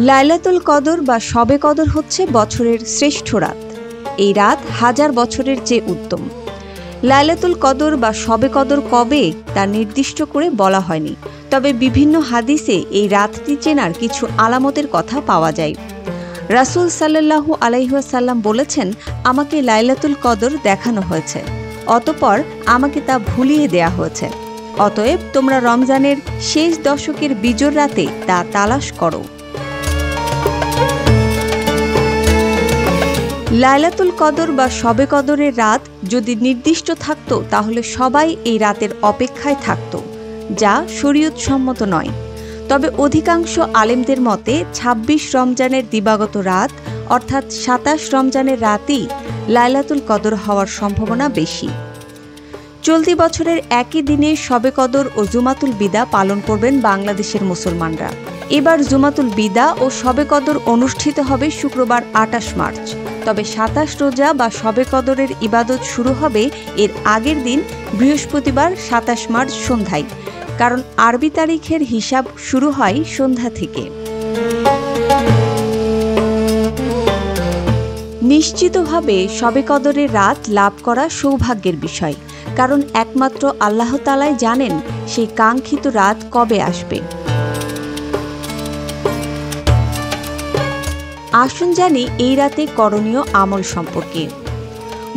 লাইলাতুল কদর বা শবে কদর হচ্ছে বছরের শ্রেষ্ঠ রাত। এই রাত হাজার বছরের চেয়ে উত্তম। লাইলাতুল কদর বা শবে কদর কবে তা নির্দিষ্ট করে বলা হয়নি, তবে বিভিন্ন হাদিসে এই রাতটি চেনার কিছু আলামতের কথা পাওয়া যায়। রাসূল সাল্লাল্লাহু আলাইহি ওয়াসাল্লাম বলেছেন, আমাকে লাইলাতুল কদর দেখানো হয়েছে, অতঃপর আমাকে তা ভুলিয়ে দেয়া হয়েছে। অতএব তোমরা রমজানের শেষ দশকের বিজোড় রাতে তা তালাশ করো। লাইলাতুল কদর বা শবে কদরের রাত যদি নির্দিষ্ট থাকত, তাহলে সবাই এই রাতের অপেক্ষায় থাকত, যা শরীয়তসম্মত নয়। তবে অধিকাংশ আলেমদের মতে ২৬ রমজানের দিবাগত রাত অর্থাৎ ২৭ রমজানের রাতেই লাইলাতুল কদর হওয়ার সম্ভাবনা বেশি। চলতি বছরের একই দিনে শবে কদর ও জুমাতুল বিদা পালন করবেন বাংলাদেশের মুসলমানরা। এবার জুমাতুল বিদা ও শবে কদর অনুষ্ঠিত হবে শুক্রবার ২৮ মার্চ। তবে ২৭ রোজা বা শবে কদরের ইবাদত শুরু হবে এর আগের দিন বৃহস্পতিবার ২৭ মার্চ সন্ধ্যায়, কারণ আরবি তারিখের হিসাব শুরু হয় সন্ধ্যা থেকে। নিশ্চিতভাবে শবে কদরের রাত লাভ করা সৌভাগ্যের বিষয়, কারণ একমাত্র আল্লাহ তাআলাই জানেন সেই কাঙ্ক্ষিত রাত কবে আসবে। আসুন জানি এই রাতে করণীয় আমল সম্পর্কে।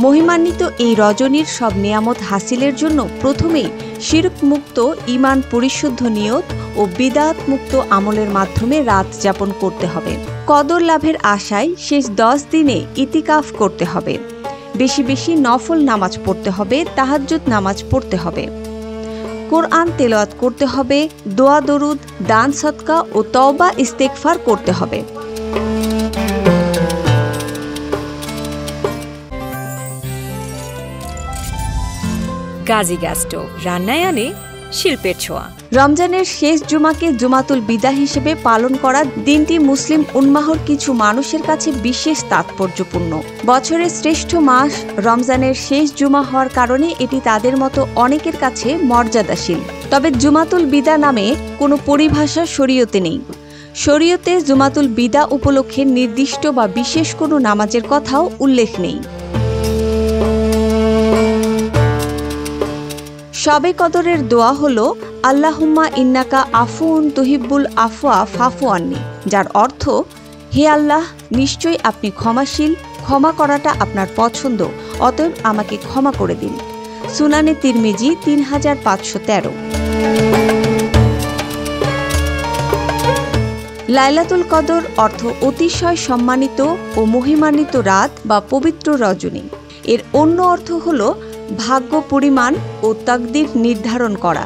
মহিমান্বিত এই রজনীর সব নিয়ামত হাসিলের জন্য প্রথমেই শিরক মুক্ত ঈমান পরিশুদ্ধ নিয়ত ও বিদআত মুক্ত আমলের মাধ্যমে রাত যাপন করতে হবে। কদর লাভের আশায় শেষ ১০ দিনে ইতিকাফ করতে হবে। বেশি বেশি নফল নামাজ পড়তে হবে, তাহাজ্জুদ নামাজ পড়তে হবে, কোরআন তেলাওয়াত করতে হবে, দোয়া দরুদ, দান সদকা ও তওবা ইস্তেগফার করতে হবে। গাজী গ্যাস স্টোভ রান্নায় আনে শিল্পের ছোঁয়া। রমজানের শেষ জুমাকে জুমাতুল বিদা হিসেবে পালন করা দিনটি মুসলিম উম্মাহর কিছু মানুষের কাছে বিশেষ তাৎপর্যপূর্ণ। বছরের শ্রেষ্ঠ মাস রমজানের শেষ জুমা হওয়ার কারণে এটি তাদের মতো অনেকের কাছে মর্যাদাশীল। তবে জুমাতুল বিদা নামে কোনো পরিভাষা শরীয়তে নেই। শরীয়তে জুমাতুল বিদা উপলক্ষে নির্দিষ্ট বা বিশেষ কোনো নামাজের কথাও উল্লেখ নেই। শবে কদরের দোয়া হলো আল্লাহুম্মা ইন্নাকা আফুউন তুহিব্বুল আফওয়া ফাফু আন্নি, যার অর্থ, হে আল্লাহ, নিশ্চয়ই আপনি ক্ষমাশীল, ক্ষমা করাটা আপনার পছন্দ, অতএব আমাকে ক্ষমা করে দিন। সুনানে তিরমিজি ৩৫১৩। লাইলাতুল কদর অর্থ অতিশয় সম্মানিত ও মহিমান্বিত রাত বা পবিত্র রজনী। এর অন্য অর্থ হল ভাগ্য পরিমাণ ও তাকদীর নির্ধারণ করা।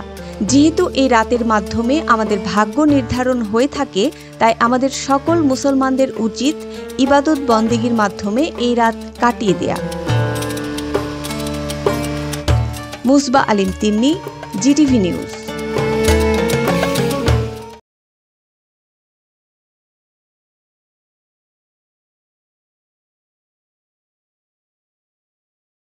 যেহেতু এই রাতের মাধ্যমে আমাদের ভাগ্য নির্ধারণ হয়ে থাকে, তাই আমাদের সকল মুসলমানদের উচিত ইবাদত বন্দেগীর মাধ্যমে এই রাত কাটিয়ে দেয়া। মুসবা আলিম তিন্নি, জিটিভি নিউজ।